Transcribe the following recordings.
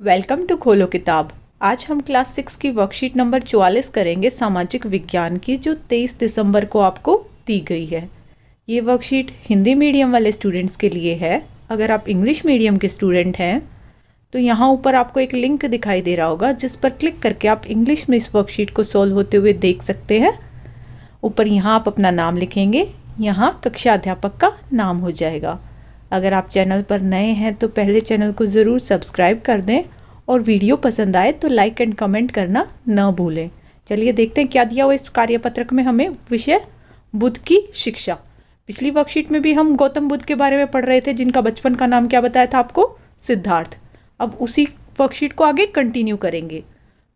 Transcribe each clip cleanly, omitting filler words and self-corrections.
Welcome to खोलो किताब। आज हम क्लास 6 की वर्कशीट नंबर 44 करेंगे सामाजिक विज्ञान की, जो 23 दिसंबर को आपको दी गई है। ये वर्कशीट हिंदी मीडियम वाले स्टूडेंट्स के लिए है। अगर आप इंग्लिश मीडियम के स्टूडेंट हैं तो यहाँ ऊपर आपको एक लिंक दिखाई दे रहा होगा, जिस पर क्लिक करके आप इंग्लिश में इस वर्कशीट को सॉल्व होते हुए देख सकते हैं। ऊपर यहाँ आप अपना नाम लिखेंगे, यहाँ कक्षा अध्यापक का नाम हो जाएगा। अगर आप चैनल पर नए हैं तो पहले चैनल को ज़रूर सब्सक्राइब कर दें और वीडियो पसंद आए तो लाइक एंड कमेंट करना न भूलें। चलिए देखते हैं क्या दिया हुआ इस कार्यपत्रक में। हमें विषय बुद्ध की शिक्षा। पिछली वर्कशीट में भी हम गौतम बुद्ध के बारे में पढ़ रहे थे, जिनका बचपन का नाम क्या बताया था आपको? सिद्धार्थ। अब उसी वर्कशीट को आगे कंटिन्यू करेंगे।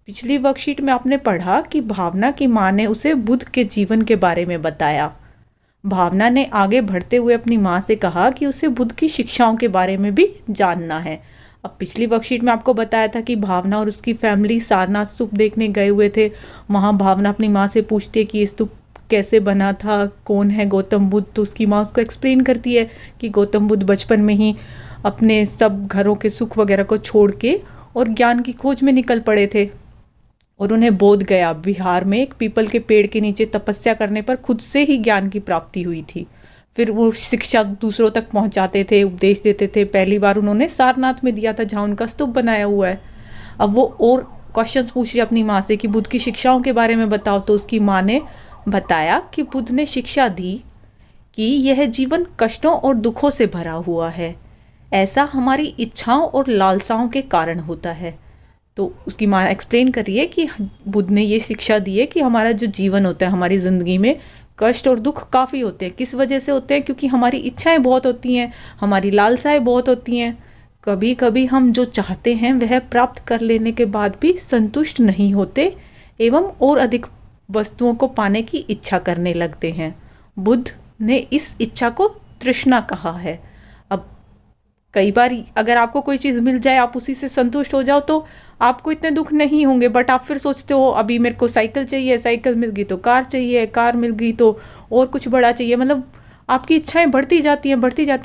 पिछली वर्कशीट में आपने पढ़ा कि भावना की माँ ने उसे बुद्ध के जीवन के बारे में बताया। भावना ने आगे बढ़ते हुए अपनी माँ से कहा कि उसे बुद्ध की शिक्षाओं के बारे में भी जानना है। अब पिछली वर्कशीट में आपको बताया था कि भावना और उसकी फैमिली सारनाथ स्तूप देखने गए हुए थे। वहाँ भावना अपनी माँ से पूछती है कि ये स्तूप कैसे बना था, कौन है गौतम बुद्ध। तो उसकी माँ उसको एक्सप्लेन करती है कि गौतम बुद्ध बचपन में ही अपने सब घरों के सुख वगैरह को छोड़ के और ज्ञान की खोज में निकल पड़े थे, और उन्हें बोध गया बिहार में एक पीपल के पेड़ के नीचे तपस्या करने पर खुद से ही ज्ञान की प्राप्ति हुई थी। फिर वो शिक्षा दूसरों तक पहुंचाते थे, उपदेश देते थे। पहली बार उन्होंने सारनाथ में दिया था, जहाँ उनका स्तूप बनाया हुआ है। अब वो और क्वेश्चंस पूछ रही अपनी माँ से कि बुद्ध की शिक्षाओं के बारे में बताओ। तो उसकी माँ ने बताया कि बुद्ध ने शिक्षा दी कि यह जीवन कष्टों और दुखों से भरा हुआ है। ऐसा हमारी इच्छाओं और लालसाओं के कारण होता है। तो उसकी माँ एक्सप्लेन कर रही है कि बुद्ध ने ये शिक्षा दी है कि हमारा जो जीवन होता है, हमारी ज़िंदगी में कष्ट और दुख काफ़ी होते हैं। किस वजह से होते हैं? क्योंकि हमारी इच्छाएं बहुत होती हैं, हमारी लालसाएं बहुत होती हैं। कभी कभी हम जो चाहते हैं वह प्राप्त कर लेने के बाद भी संतुष्ट नहीं होते एवं और अधिक वस्तुओं को पाने की इच्छा करने लगते हैं। बुद्ध ने इस इच्छा को तृष्णा कहा है। अब कई बार अगर आपको कोई चीज़ मिल जाए, आप उसी से संतुष्ट हो जाओ तो आपको इतने दुख नहीं होंगे। बट आप फिर सोचते हो अभी मेरे को साइकिल चाहिए, साइकिल मिल गई तो कार चाहिए, कार मिल गई तो और कुछ बड़ा चाहिए। मतलब आपकी इच्छाएं बढ़ती जाती हैं।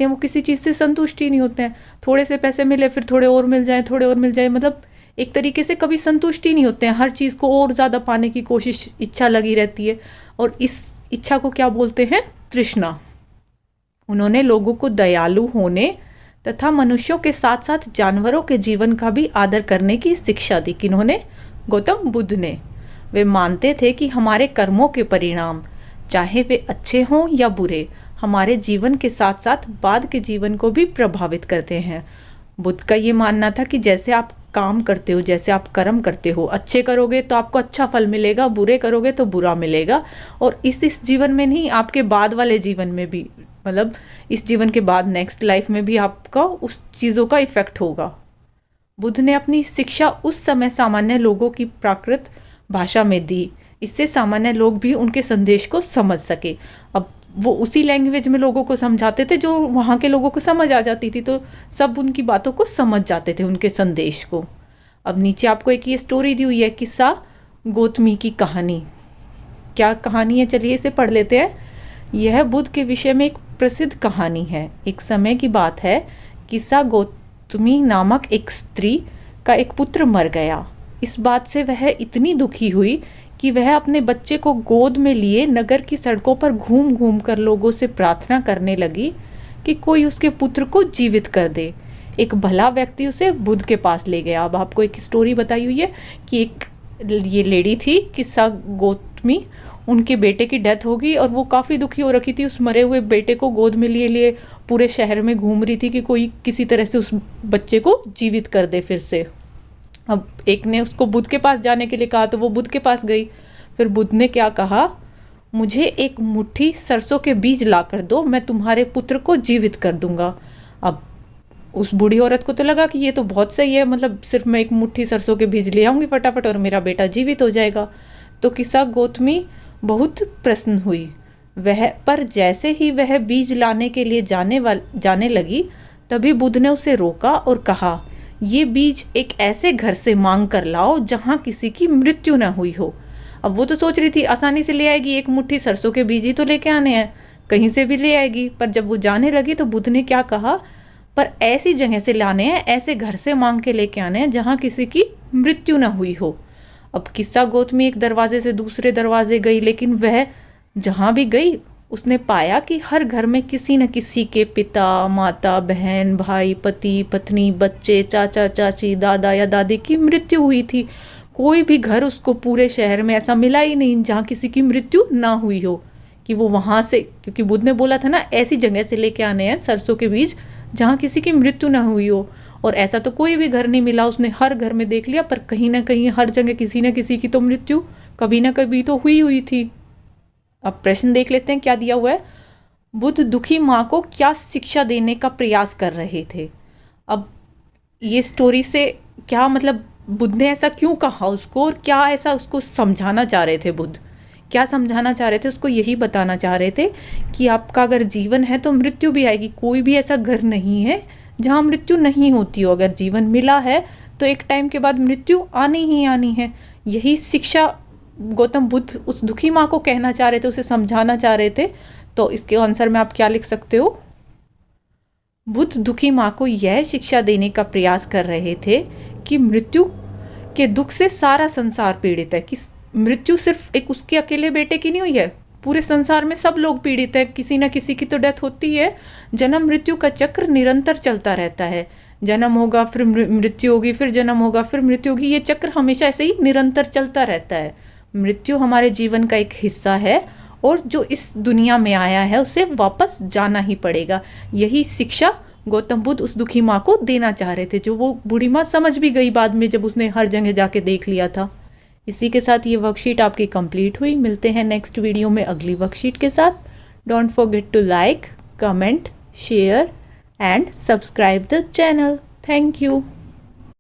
वो किसी चीज़ से संतुष्ट ही नहीं होते हैं। थोड़े से पैसे मिले, फिर थोड़े और मिल जाएं, थोड़े और मिल जाए। मतलब एक तरीके से कभी संतुष्ट ही नहीं होते हैं। हर चीज़ को और ज़्यादा पाने की कोशिश, इच्छा लगी रहती है। और इस इच्छा को क्या बोलते हैं? तृष्णा। उन्होंने लोगों को दयालु होने तथा मनुष्यों के साथ साथ जानवरों के जीवन का भी आदर करने की शिक्षा दी। किन्होंने? गौतम बुद्ध ने। वे मानते थे कि हमारे कर्मों के परिणाम, चाहे वे अच्छे हों या बुरे, हमारे जीवन के साथ साथ बाद के जीवन को भी प्रभावित करते हैं। बुद्ध का ये मानना था कि जैसे आप काम करते हो, जैसे आप कर्म करते हो, अच्छे करोगे तो आपको अच्छा फल मिलेगा, बुरे करोगे तो बुरा मिलेगा। और इस जीवन में नहीं, आपके बाद वाले जीवन में भी, मतलब इस जीवन के बाद नेक्स्ट लाइफ में भी आपका उस चीज़ों का इफेक्ट होगा। बुद्ध ने अपनी शिक्षा उस समय सामान्य लोगों की प्राकृत भाषा में दी, इससे सामान्य लोग भी उनके संदेश को समझ सके। अब वो उसी लैंग्वेज में लोगों को समझाते थे जो वहाँ के लोगों को समझ आ जाती थी, तो सब उनकी बातों को समझ जाते थे, उनके संदेश को। अब नीचे आपको एक ये स्टोरी दी हुई है, किस्सा गौतमी की कहानी। क्या कहानी है? चलिए इसे पढ़ लेते हैं। यह बुद्ध के विषय में एक प्रसिद्ध कहानी है। एक समय की बात है, किस्सा गौतमी नामक एक स्त्री का एक पुत्र मर गया। इस बात से वह इतनी दुखी हुई कि वह अपने बच्चे को गोद में लिए नगर की सड़कों पर घूम घूम कर लोगों से प्रार्थना करने लगी कि कोई उसके पुत्र को जीवित कर दे। एक भला व्यक्ति उसे बुद्ध के पास ले गया। अब आपको एक स्टोरी बताई हुई है कि एक ये लेडी थी, किस्सा गौतमी, उनके बेटे की डेथ हो गई और वो काफ़ी दुखी हो रखी थी। उस मरे हुए बेटे को गोद में लिए लिए पूरे शहर में घूम रही थी कि कोई किसी तरह से उस बच्चे को जीवित कर दे फिर से। अब एक ने उसको बुद्ध के पास जाने के लिए कहा, तो वो बुद्ध के पास गई। फिर बुद्ध ने क्या कहा? मुझे एक मुट्ठी सरसों के बीज ला कर दो, मैं तुम्हारे पुत्र को जीवित कर दूंगा। अब उस बूढ़ी औरत को तो लगा कि ये तो बहुत सही है, मतलब सिर्फ मैं एक मुट्ठी सरसों के बीज ले आऊँगी फटाफट और मेरा बेटा जीवित हो जाएगा। तो किस्सा गौतमी बहुत प्रसन्न हुई। पर जैसे ही वह बीज लाने के लिए जाने लगी, तभी बुद्ध ने उसे रोका और कहा, ये बीज एक ऐसे घर से मांग कर लाओ जहाँ किसी की मृत्यु न हुई हो। अब वो तो सोच रही थी आसानी से ले आएगी, एक मुट्ठी सरसों के बीज ही तो लेके आने हैं, कहीं से भी ले आएगी। पर जब वो जाने लगी तो बुद्ध ने क्या कहा? पर ऐसी जगह से लाने हैं, ऐसे घर से मांग के लेके आने हैं जहाँ किसी की मृत्यु न हुई हो। अब किस्सा गौतमी एक दरवाजे से दूसरे दरवाजे गई, लेकिन वह जहाँ भी गई उसने पाया कि हर घर में किसी न किसी के पिता, माता, बहन, भाई, पति, पत्नी, बच्चे, चाचा, चाची, दादा या दादी की मृत्यु हुई थी। कोई भी घर उसको पूरे शहर में ऐसा मिला ही नहीं जहाँ किसी की मृत्यु ना हुई हो, कि वो वहाँ से, क्योंकि बुद्ध ने बोला था ना ऐसी जगह से लेके आने हैं सरसों के बीज जहाँ किसी की मृत्यु ना हुई हो। और ऐसा तो कोई भी घर नहीं मिला, उसने हर घर में देख लिया, पर कहीं ना कहीं हर जगह किसी न किसी की तो मृत्यु कभी ना कभी तो हुई थी। अब प्रश्न देख लेते हैं क्या दिया हुआ है। बुद्ध दुखी माँ को क्या शिक्षा देने का प्रयास कर रहे थे। अब ये स्टोरी से क्या मतलब, बुद्ध ने ऐसा क्यों कहा उसको, और क्या ऐसा उसको समझाना चाह रहे थे बुद्ध, क्या समझाना चाह रहे थे उसको। यही बताना चाह रहे थे कि आपका अगर जीवन है तो मृत्यु भी आएगी। कोई भी ऐसा घर नहीं है जहाँ मृत्यु नहीं होती हो। अगर जीवन मिला है तो एक टाइम के बाद मृत्यु आनी ही आनी है। यही शिक्षा गौतम बुद्ध उस दुखी माँ को कहना चाह रहे थे, उसे समझाना चाह रहे थे। तो इसके आंसर में आप क्या लिख सकते हो। बुद्ध दुखी माँ को यह शिक्षा देने का प्रयास कर रहे थे कि मृत्यु के दुख से सारा संसार पीड़ित है, कि मृत्यु सिर्फ एक उसके अकेले बेटे की नहीं हुई है, पूरे संसार में सब लोग पीड़ित है। किसी न किसी की तो डेथ होती है। जन्म मृत्यु का चक्र निरंतर चलता रहता है। जन्म होगा, फिर मृत्यु होगी, फिर जन्म होगा, फिर मृत्यु होगी। ये चक्र हमेशा ऐसे ही निरंतर चलता रहता है। मृत्यु हमारे जीवन का एक हिस्सा है, और जो इस दुनिया में आया है उसे वापस जाना ही पड़ेगा। यही शिक्षा गौतम बुद्ध उस दुखी माँ को देना चाह रहे थे, जो वो बूढ़ी माँ समझ भी गई बाद में जब उसने हर जगह जाके देख लिया था। इसी के साथ ये वर्कशीट आपकी कंप्लीट हुई। मिलते हैं नेक्स्ट वीडियो में अगली वर्कशीट के साथ। Don't forget to like, comment, share and subscribe the channel. Thank you.